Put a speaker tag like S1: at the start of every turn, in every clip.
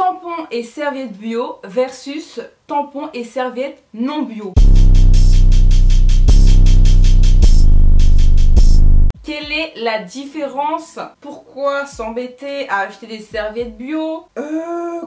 S1: tampons et serviettes bio versus tampons et serviettes non bio. Quelle est la différence? Pourquoi s'embêter à acheter des serviettes bio?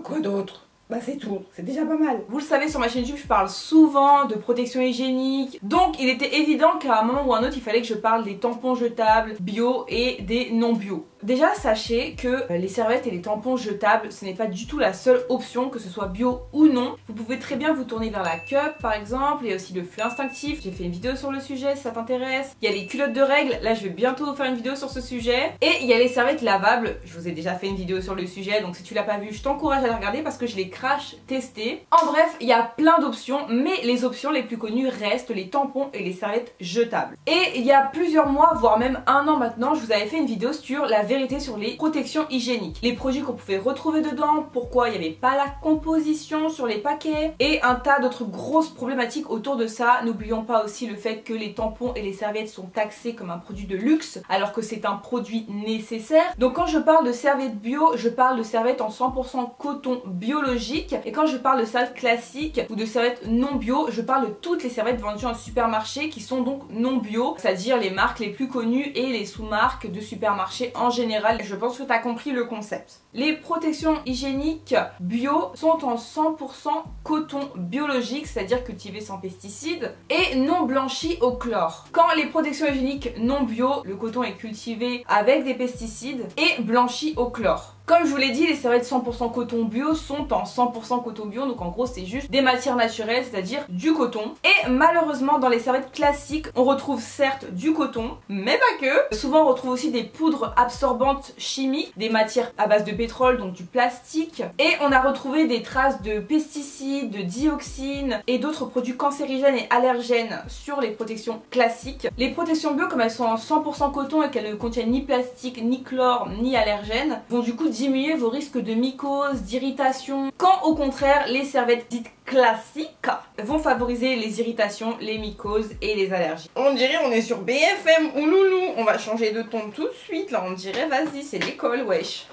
S2: Quoi d'autre? Bah c'est tout, c'est déjà pas mal.
S1: Vous le savez, sur ma chaîne YouTube je parle souvent de protection hygiénique, donc il était évident qu'à un moment ou un autre il fallait que je parle des tampons jetables bio et des non bio. Déjà sachez que les serviettes et les tampons jetables ce n'est pas du tout la seule option, que ce soit bio ou non. Vous pouvez très bien vous tourner vers la cup par exemple, il y a aussi le flux instinctif, j'ai fait une vidéo sur le sujet si ça t'intéresse. Il y a les culottes de règles, là je vais bientôt vous faire une vidéo sur ce sujet. Et il y a les serviettes lavables, je vous ai déjà fait une vidéo sur le sujet, donc si tu l'as pas vu je t'encourage à la regarder parce que je les crash testé. En bref, il y a plein d'options, mais les options les plus connues restent les tampons et les serviettes jetables. Et il y a plusieurs mois, voire même un an maintenant, je vous avais fait une vidéo sur la vérité sur les protections hygiéniques. Les produits qu'on pouvait retrouver dedans, pourquoi il n'y avait pas la composition sur les paquets, et un tas d'autres grosses problématiques autour de ça. N'oublions pas aussi le fait que les tampons et les serviettes sont taxés comme un produit de luxe, alors que c'est un produit nécessaire. Donc quand je parle de serviettes bio, je parle de serviettes en 100% coton biologique. Et quand je parle de serviettes classiques ou de serviettes non bio, je parle de toutes les serviettes vendues en supermarché qui sont donc non bio, c'est-à-dire les marques les plus connues et les sous-marques de supermarché en général. Je pense que tu as compris le concept. Les protections hygiéniques bio sont en 100% coton biologique, c'est-à-dire cultivé sans pesticides et non blanchi au chlore. Quand les protections hygiéniques non bio, le coton est cultivé avec des pesticides et blanchi au chlore. Comme je vous l'ai dit, les serviettes 100% coton bio sont en 100% coton bio, donc en gros c'est juste des matières naturelles, c'est-à-dire du coton. Et malheureusement dans les serviettes classiques, on retrouve certes du coton, mais pas que. Souvent on retrouve aussi des poudres absorbantes chimiques, des matières à base de pétrole, donc du plastique. Et on a retrouvé des traces de pesticides, de dioxines et d'autres produits cancérigènes et allergènes sur les protections classiques. Les protections bio, comme elles sont en 100% coton et qu'elles ne contiennent ni plastique, ni chlore, ni allergènes, vont du coup diminuer vos risques de mycose, d'irritation, quand au contraire les serviettes dites classiques vont favoriser les irritations, les mycoses et les allergies.
S2: On dirait on est sur BFM, ouloulou. On va changer de ton tout de suite là, on dirait vas-y c'est l'école wesh.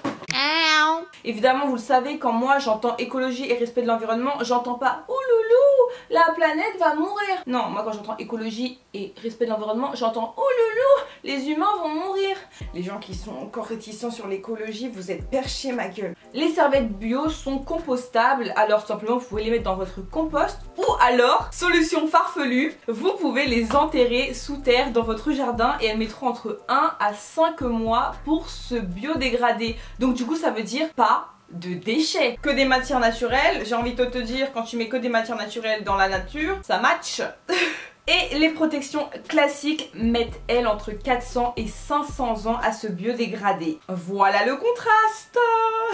S1: Évidemment vous le savez, quand moi j'entends écologie et respect de l'environnement, j'entends pas ouloulou, la planète va mourir. Non, moi quand j'entends écologie et respect de l'environnement, j'entends ouloulou, les humains vont mourir.
S2: Les gens qui sont encore réticents sur l'écologie, vous êtes perchés ma gueule.
S1: Les serviettes bio sont compostables, alors tout simplement vous pouvez les mettre dans votre compost, ou alors, solution farfelue, vous pouvez les enterrer sous terre dans votre jardin et elles mettront entre 1 à 5 mois pour se biodégrader. Donc du coup ça veut dire pas de déchets,
S2: que des matières naturelles. J'ai envie de te dire, quand tu mets que des matières naturelles dans la nature, ça match.
S1: Et les protections classiques mettent, elles, entre 400 et 500 ans à se biodégrader.
S2: Voilà le contraste.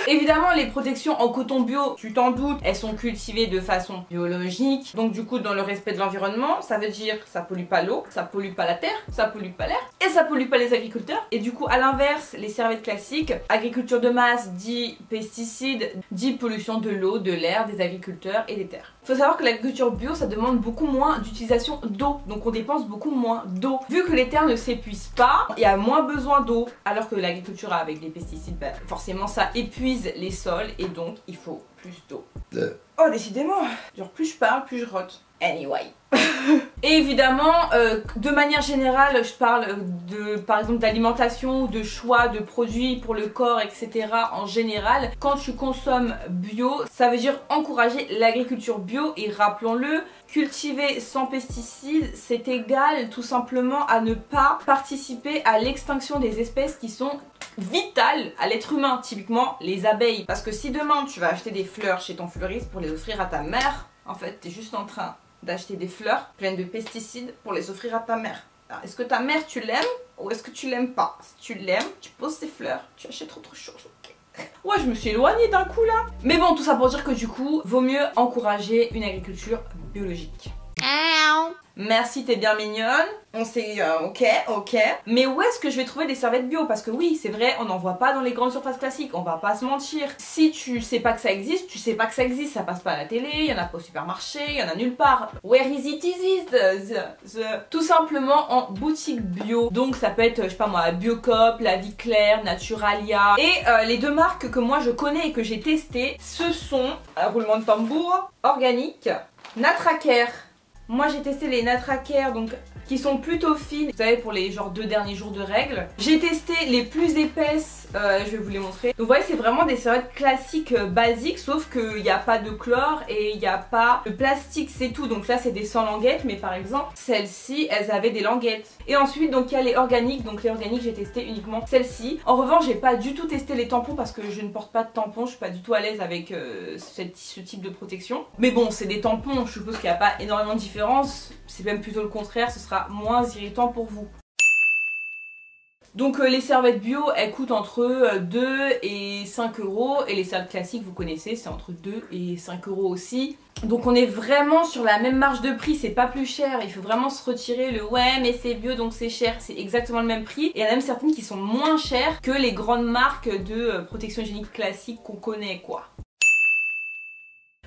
S1: Évidemment, les protections en coton bio, tu t'en doutes, elles sont cultivées de façon biologique. Donc du coup, dans le respect de l'environnement, ça veut dire que ça pollue pas l'eau, ça pollue pas la terre, ça pollue pas l'air et ça pollue pas les agriculteurs. Et du coup, à l'inverse, les serviettes classiques, agriculture de masse dit pesticides, dit pollution de l'eau, de l'air, des agriculteurs et des terres. Faut savoir que l'agriculture bio, ça demande beaucoup moins d'utilisation d'eau, donc on dépense beaucoup moins d'eau. Vu que les terres ne s'épuisent pas, il y a moins besoin d'eau, alors que l'agriculture avec les pesticides, bah, forcément ça épuise les sols et donc il faut plus d'eau.
S2: Oh décidément,
S1: Genre plus je parle, plus je rote.
S2: anyway.
S1: Et évidemment, de manière générale, je parle de, par exemple, d'alimentation, de choix de produits pour le corps, etc. En général, quand tu consommes bio, ça veut dire encourager l'agriculture bio et rappelons-le, cultiver sans pesticides, c'est égal tout simplement à ne pas participer à l'extinction des espèces qui sont vitales à l'être humain, typiquement les abeilles. Parce que si demain tu vas acheter des fleurs chez ton fleuriste pour les offrir à ta mère, en fait t'es juste en train d'acheter des fleurs pleines de pesticides pour les offrir à ta mère. Est-ce que ta mère tu l'aimes ou est-ce que tu l'aimes pas? Si tu l'aimes, tu poses tes fleurs, tu achètes autre chose, ok? Ouais, je me suis éloignée d'un coup là. Mais bon, tout ça pour dire que du coup, vaut mieux encourager une agriculture biologique.
S2: Merci, t'es bien mignonne. On s'est... ok.
S1: Mais où est-ce que je vais trouver des serviettes bio? Parce que oui, c'est vrai, on n'en voit pas dans les grandes surfaces classiques, on va pas se mentir. Si tu sais pas que ça existe, tu sais pas que ça existe, ça passe pas à la télé, il y en a pas au supermarché, il y en a nulle part. Where is it? Tout simplement en boutique bio. Donc ça peut être, je sais pas moi, Biocop, La Vie Claire, Naturalia. Et les deux marques que moi je connais et que j'ai testées, ce sont, roulement de tambour, Organique, Natracare. Moi j'ai testé les Natracare, donc qui sont plutôt fines, vous savez, pour les genre 2 derniers jours de règles. J'ai testé les plus épaisses, je vais vous les montrer. Donc vous voyez, c'est vraiment des serviettes classiques basiques, sauf qu'il n'y a pas de chlore et il n'y a pas de plastique, c'est tout. Donc là c'est des sans languettes, mais par exemple celles-ci elles avaient des languettes. Et ensuite donc il y a les organiques, donc les organiques j'ai testé uniquement celles-ci. En revanche j'ai pas du tout testé les tampons parce que je ne porte pas de tampons, je suis pas du tout à l'aise avec ce type de protection. Mais bon, c'est des tampons, je suppose qu'il n'y a pas énormément de différence, c'est même plutôt le contraire, ce sera moins irritant pour vous. Donc les serviettes bio elles coûtent entre 2 et 5 euros et les serviettes classiques vous connaissez c'est entre 2 et 5 euros aussi. Donc on est vraiment sur la même marge de prix, c'est pas plus cher, il faut vraiment se retirer le ouais mais c'est bio donc c'est cher, c'est exactement le même prix. Et il y en a même certaines qui sont moins chères que les grandes marques de protection hygiénique classique qu'on connaît quoi.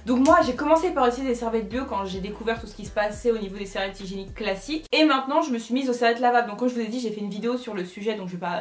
S1: Donc moi j'ai commencé par utiliser des serviettes bio quand j'ai découvert tout ce qui se passait au niveau des serviettes hygiéniques classiques. Et maintenant je me suis mise aux serviettes lavables. Donc comme je vous ai dit j'ai fait une vidéo sur le sujet donc je vais pas...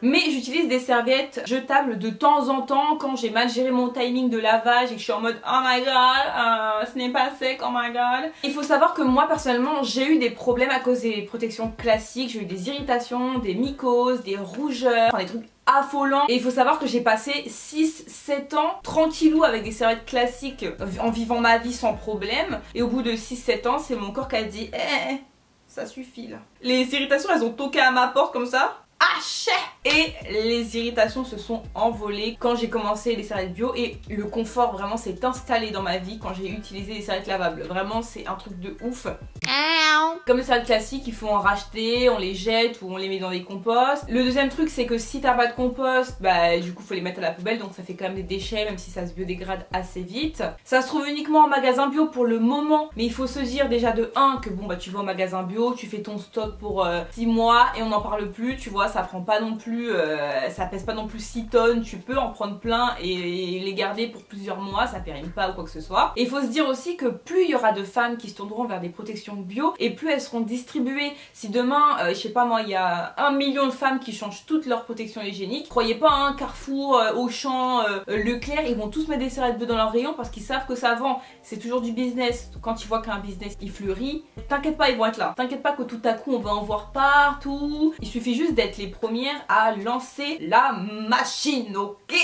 S1: Mais j'utilise des serviettes jetables de temps en temps quand j'ai mal géré mon timing de lavage et que je suis en mode oh my god, ce n'est pas sec, oh my god. Il faut savoir que moi personnellement j'ai eu des problèmes à cause des protections classiques. J'ai eu des irritations, des mycoses, des rougeurs, enfin des trucs affolant. Et il faut savoir que j'ai passé 6-7 ans tranquillou avec des serviettes classiques en vivant ma vie sans problème. Et au bout de 6-7 ans, c'est mon corps qui a dit ça suffit là. Les irritations elles ont toqué à ma porte comme ça. Ah chais! Et les irritations se sont envolées quand j'ai commencé les serviettes bio et le confort vraiment s'est installé dans ma vie quand j'ai utilisé les serviettes lavables. Vraiment c'est un truc de ouf. Comme les serviettes classiques, il faut en racheter, on les jette ou on les met dans des composts. Le deuxième truc c'est que si t'as pas de compost, bah du coup faut les mettre à la poubelle donc ça fait quand même des déchets même si ça se biodégrade assez vite. Ça se trouve uniquement en magasin bio pour le moment mais il faut se dire déjà de 1 que bon bah tu vas au magasin bio, tu fais ton stock pour 6 mois et on n'en parle plus, tu vois, ça prend pas non plus, ça pèse pas non plus 6 tonnes, tu peux en prendre plein et les garder pour plusieurs mois, ça périme pas ou quoi que ce soit. Et il faut se dire aussi que plus il y aura de femmes qui se tourneront vers des protections bio et plus elles seront distribuées. Si demain, je sais pas moi, il y a 1 million de femmes qui changent toutes leurs protections hygiéniques, croyez pas hein, Carrefour, Auchan, Leclerc, ils vont tous mettre des serviettes bio dans leur rayon parce qu'ils savent que ça vend. C'est toujours du business. Quand ils voient qu'un business il fleurit, t'inquiète pas, ils vont être là. T'inquiète pas que tout à coup on va en voir partout. Il suffit juste d'être les premières à lancer la machine, ok?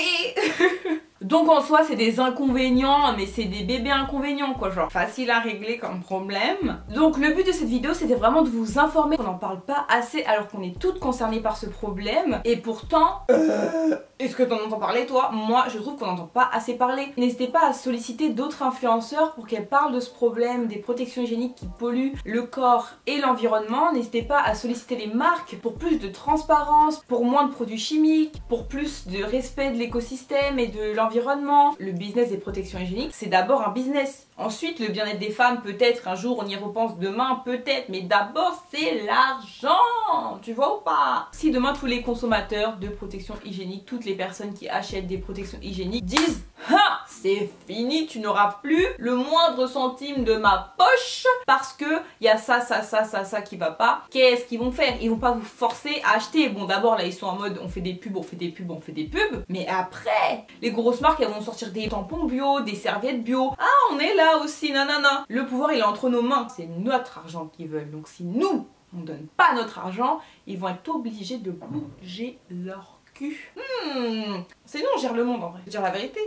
S1: Donc en soi c'est des inconvénients mais c'est des bébés inconvénients quoi, genre facile à régler comme problème. Donc le but de cette vidéo c'était vraiment de vous informer qu'on n'en parle pas assez alors qu'on est toutes concernées par ce problème. Et pourtant est-ce que t'en entends parler toi? Moi je trouve qu'on n'entend pas assez parler. N'hésitez pas à solliciter d'autres influenceurs pour qu'elles parlent de ce problème des protections hygiéniques qui polluent le corps et l'environnement. N'hésitez pas à solliciter les marques pour plus de transparence, pour moins de produits chimiques, pour plus de respect de l'écosystème et de l'environnement. Le business des protections hygiéniques c'est d'abord un business. Ensuite le bien-être des femmes peut-être un jour on y repense, demain peut-être, mais d'abord c'est l'argent, tu vois ou pas? Si demain tous les consommateurs de protection hygiénique, toutes les personnes qui achètent des protections hygiéniques disent ah c'est fini, tu n'auras plus le moindre centime de ma poche parce que il y a ça qui va pas, qu'est-ce qu'ils vont faire? Ils vont pas vous forcer à acheter. Bon d'abord là ils sont en mode on fait des pubs, mais après les grosses marques elles vont sortir des tampons bio, des serviettes bio. Ah on est là aussi, nanana. Le pouvoir il est entre nos mains, c'est notre argent qu'ils veulent. Donc si nous on donne pas notre argent, ils vont être obligés de bouger leur cul. C'est nous on gère le monde en vrai, je veux dire la vérité.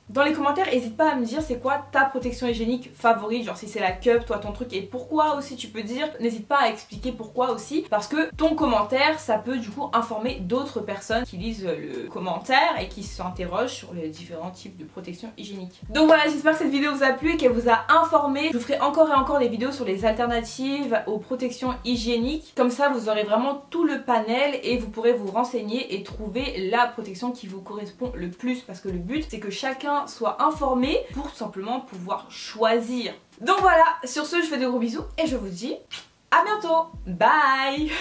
S1: Dans les commentaires, n'hésite pas à me dire c'est quoi ta protection hygiénique favorite, genre si c'est la Cup, toi ton truc et pourquoi aussi tu peux dire, n'hésite pas à expliquer pourquoi aussi parce que ton commentaire ça peut du coup informer d'autres personnes qui lisent le commentaire et qui s'interrogent sur les différents types de protection hygiénique. Donc voilà, j'espère que cette vidéo vous a plu et qu'elle vous a informé. Je vous ferai encore et encore des vidéos sur les alternatives aux protections hygiéniques, comme ça vous aurez vraiment tout le panel et vous pourrez vous renseigner et trouver la protection qui vous correspond le plus parce que le but c'est que chacun chacun soit informé pour tout simplement pouvoir choisir. Donc voilà, sur ce je fais de gros bisous et je vous dis à bientôt, bye.